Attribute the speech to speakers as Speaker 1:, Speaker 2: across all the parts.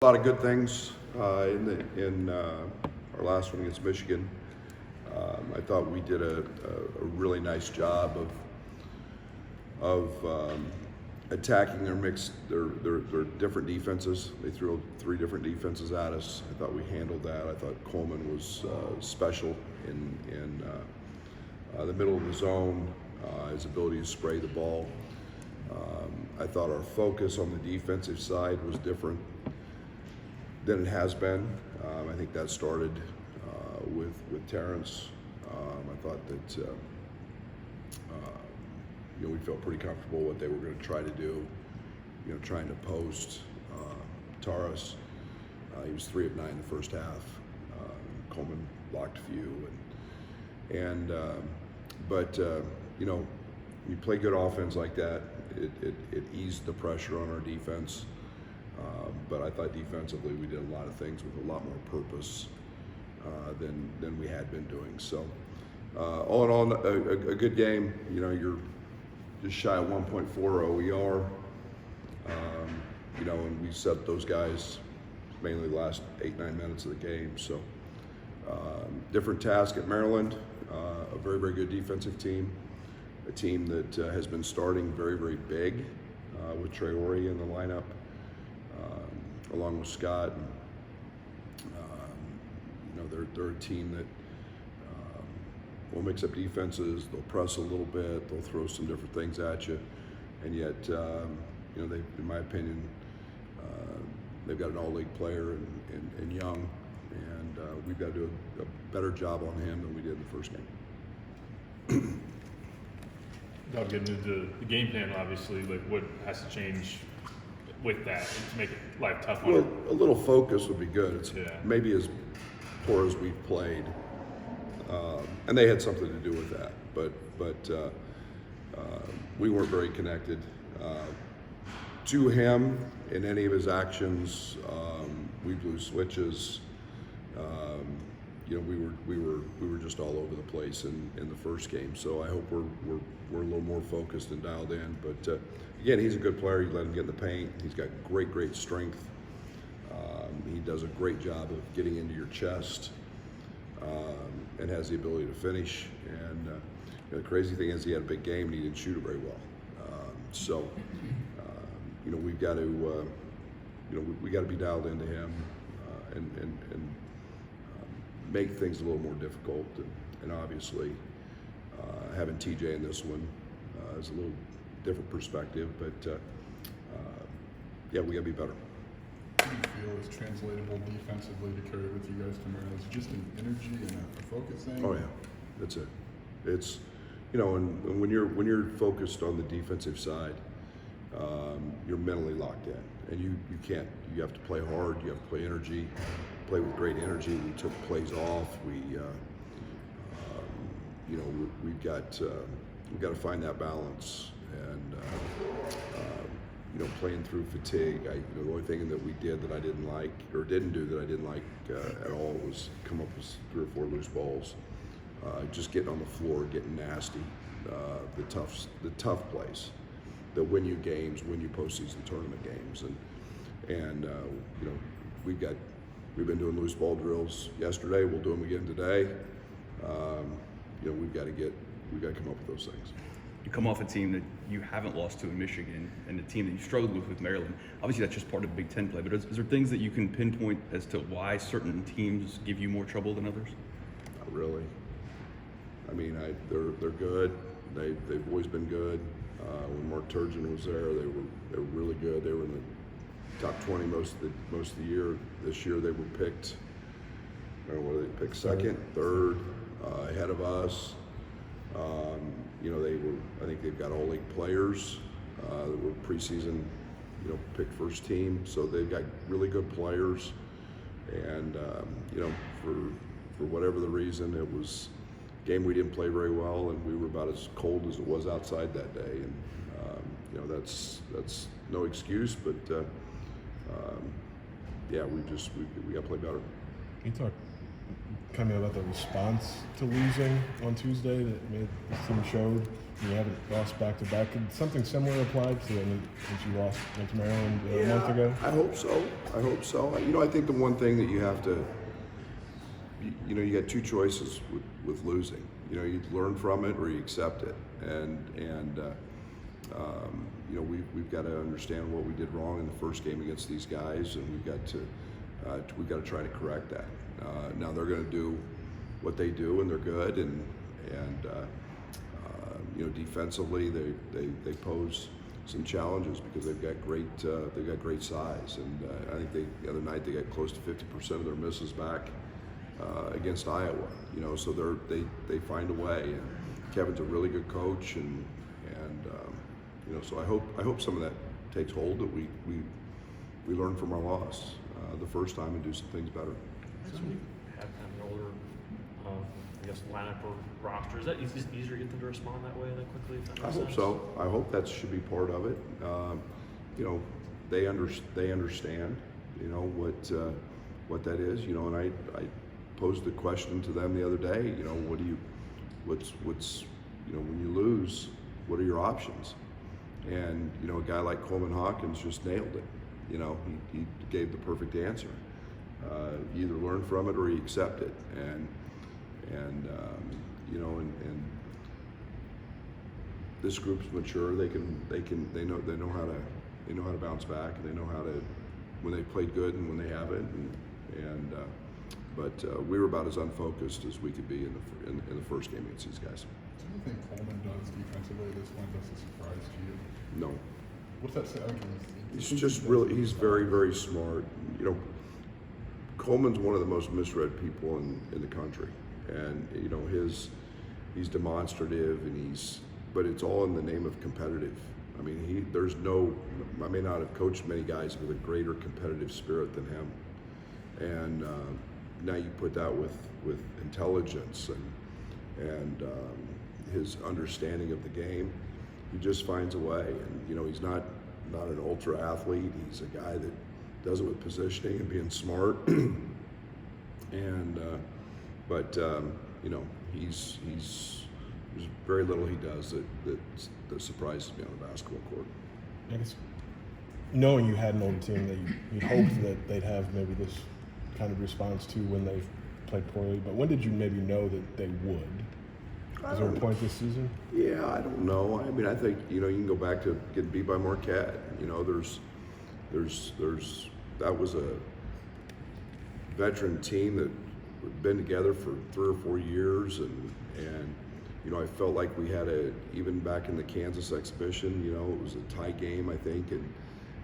Speaker 1: A lot of good things in our last one against Michigan. I thought we did a really nice job of attacking their different defenses. They threw 3 different defenses at us. I thought we handled that. I thought Coleman was special in the middle of the zone, his ability to spray the ball. I thought our focus on the defensive side was different than it has been. I think that started with Terrence. I thought that we felt pretty comfortable what they were going to try to do. Trying to post Taurus. He was 3 of 9 in the first half. Coleman blocked a few, but you play good offense like that, it eased the pressure on our defense. But I thought defensively we did a lot of things with a lot more purpose than we had been doing. So all in all, a good game. You're just shy of 1.4 OER. And we set those guys mainly the last 8-9 minutes of the game. So different task at Maryland. A very, very good defensive team. A team that has been starting very, very big with Traore in the lineup, along with Scott. They're a team that will mix up defenses. They'll press a little bit. They'll throw some different things at you, and yet, they, in my opinion, they've got an all-league player in Young, and we've got to do a better job on him than we did in the first game.
Speaker 2: Without getting into the game plan, obviously, what has to change with that to make it life tough on
Speaker 1: Well, a little focus would be good. It's
Speaker 2: maybe
Speaker 1: as poor as we've played, and they had something to do with that. But we weren't very connected to him in any of his actions. We blew switches. We were just all over the place in the first game. So I hope we're a little more focused and dialed in. But again, he's a good player. You let him get in the paint. He's got great strength. He does a great job of getting into your chest, and has the ability to finish. And the crazy thing is, he had a big game and he didn't shoot it very well. We've got to we got to be dialed into him and make things a little more difficult. And obviously, having TJ in this one is a little different perspective. But we got to be better.
Speaker 3: What do you feel is translatable defensively to carry with you guys to Maryland? Is it just an energy and a focus thing?
Speaker 1: Oh yeah, that's it. It's and when you're focused on the defensive side, you're mentally locked in, and you can't. You have to play hard. You have to play play with great energy. We took plays off. We've got to find that balance, and playing through fatigue. The only thing that we did that I didn't like, or didn't do that I didn't like at all, was come up with 3 or 4 loose balls. Just getting on the floor, getting nasty. The tough plays that win you games, win you postseason tournament games, and we've been doing loose ball drills yesterday. We'll do them again today. We've got to come up with those things.
Speaker 4: You come off a team that you haven't lost to in Michigan, and a team that you struggled with Maryland. Obviously, that's just part of Big Ten play, but is there things that you can pinpoint as to why certain teams give you more trouble than others?
Speaker 1: Not really. I mean, they're good. They've always been good. When Mark Turgeon was there, they were really good. They were in the top 20 most of the year. This year they were picked. I don't know whether they picked second, third, ahead of us. I think they've got all-league players that were preseason, picked first team. So they've got really good players, and for whatever the reason, it was a game we didn't play very well, and we were about as cold as it was outside that day. And that's no excuse, but we got to play better.
Speaker 5: Can you talk kind of about the response to losing on Tuesday that this team showed? You haven't lost back-to-back. Could something similar apply to since you went to Maryland a month ago?
Speaker 1: I hope so. I hope so. I think the one thing that you have to, you got two choices with losing. You learn from it or you accept it. We've got to understand what we did wrong in the first game against these guys, and we've got to try to correct that. Now they're going to do what they do, and they're good, and defensively they pose some challenges because they've got great size, and I think the other night they got close to 50% of their misses back against Iowa. So they find a way. And Kevin's a really good coach, and so I hope some of that takes hold, that we learn from our loss the first time and do some things better.
Speaker 6: So you have kind of an older, lineup or roster. Is that easier to get them to respond that way, that quickly? If that
Speaker 1: I
Speaker 6: makes
Speaker 1: hope
Speaker 6: sense?
Speaker 1: so. I hope that should be part of it. They understand, what that is. And I posed the question to them the other day. When you lose, what are your options? And a guy like Coleman Hawkins just nailed it. He gave the perfect answer. You either learn from it or you accept it. And this group's mature. They know how to bounce back, and they know how to, when they played good and when they haven't. But we were about as unfocused as we could be in the first game against these guys.
Speaker 3: Do you think Coleman does defensively at this point that's a surprise to you?
Speaker 1: No.
Speaker 3: What's that say?
Speaker 1: He's very, very smart. Coleman's one of the most misread people in the country, and he's demonstrative, but it's all in the name of competitive. I mean, I may not have coached many guys with a greater competitive spirit than him, and now you put that with intelligence and his understanding of the game. He just finds a way, and he's not an ultra athlete. He's a guy that does it with positioning and being smart, there's very little he does that surprises me on the basketball court.
Speaker 5: I guess knowing you had an older team that you'd hoped that they'd have maybe this kind of response to when they've played poorly, but when did you maybe know that they would? Is there a point this season?
Speaker 1: Yeah, I don't know. I mean, I think you can go back to getting beat by Marquette. That was a veteran team that had been together for 3 or 4 years, and I felt like we had even back in the Kansas exhibition, it was a tie game, I think, and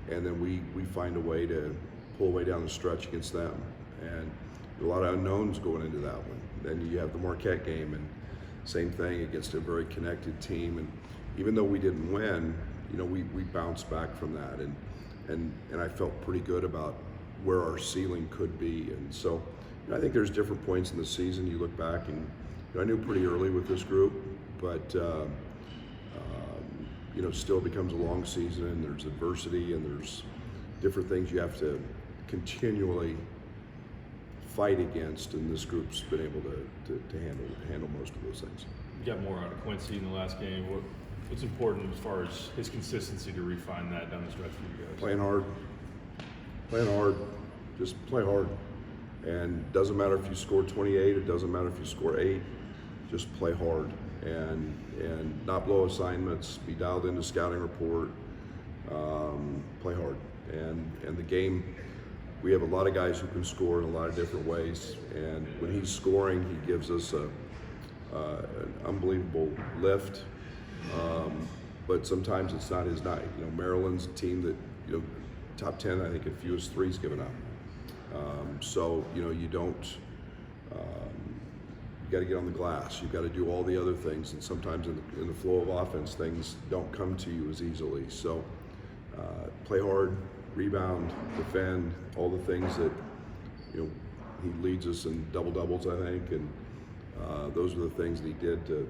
Speaker 1: then we find a way to pull away down the stretch against them, and a lot of unknowns going into that one. Then you have the Marquette game, and same thing against a very connected team, and even though we didn't win, we bounced back from that, and I felt pretty good about where our ceiling could be. And so I think there's different points in the season. You look back, and I knew pretty early with this group, but still becomes a long season, and there's adversity, and there's different things you have to continually fight against, and this group's been able to handle most of those things.
Speaker 2: You got more out of Quincy in the last game. What's important as far as his consistency to refine that down the stretch for you guys?
Speaker 1: Playing hard, just play hard. And doesn't matter if you score 28, it doesn't matter if you score 8, just play hard and not blow assignments, be dialed into scouting report, play hard. And the game, we have a lot of guys who can score in a lot of different ways, and when he's scoring, he gives us an unbelievable lift. But sometimes it's not his night. Maryland's a team that top 10, I think, at fewest threes given up. So you don't. You got to get on the glass. You've got to do all the other things, and sometimes in the flow of offense, things don't come to you as easily. So play hard, rebound, defend, all the things that he leads us in double doubles, I think, and those are the things that he did to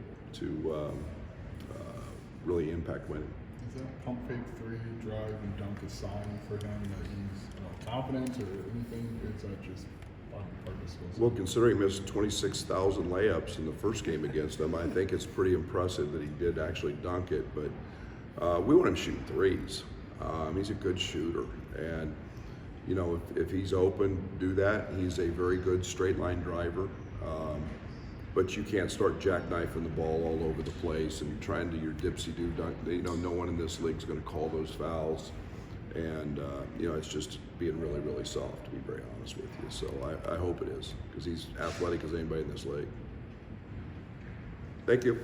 Speaker 1: really impact winning.
Speaker 3: Is that pump fake 3, drive, and dunk a sign for him that he's confident or anything? Or is that just fun part of the skill set.
Speaker 1: Well, considering he missed 26,000 layups in the first game against them, I think it's pretty impressive that he did actually dunk it. But we want him shooting threes. He's a good shooter, and you know, if he's open, do that. He's a very good straight line driver. But you can't start jackknifing the ball all over the place and trying to your dipsy-do dunk. You know, no one in this league is going to call those fouls. And, you know, it's just being really, really soft, to be very honest with you. So I hope it is, because he's athletic as anybody in this league. Thank you.